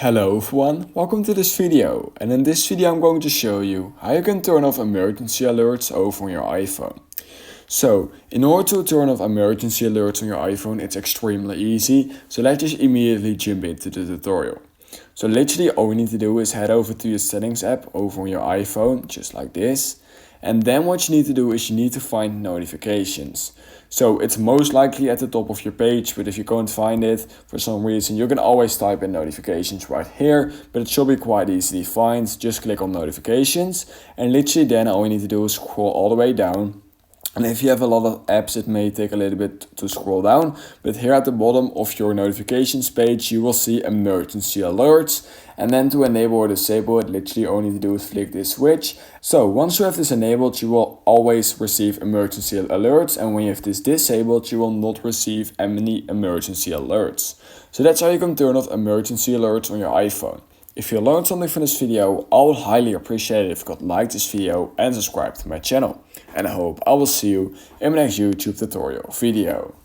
Hello everyone, welcome to this video, and in this video I'm going to show you how you can turn off emergency alerts over on your iPhone. So, in order to turn off emergency alerts on your iPhone, it's extremely easy, so let's just immediately jump into the tutorial. So literally all you need to do is head over to your settings app over on your iPhone, just like this. And then what you need to do is you need to find notifications. So it's most likely at the top of your page, but if you can't find it for some reason, you can always type in notifications right here, but it should be quite easy to find. Just click on notifications, and literally then all you need to do is scroll all the way down. And if you have a lot of apps, it may take a little bit to scroll down, but here at the bottom of your notifications page, you will see emergency alerts. And then to enable or disable it, literally all you need to do is flick this switch. So once you have this enabled, you will always receive emergency alerts. And when you have this disabled, you will not receive any emergency alerts. So that's how you can turn off emergency alerts on your iPhone. If you learned something from this video, I would highly appreciate it if you could like this video and subscribe to my channel. And I hope I will see you in my next YouTube tutorial video.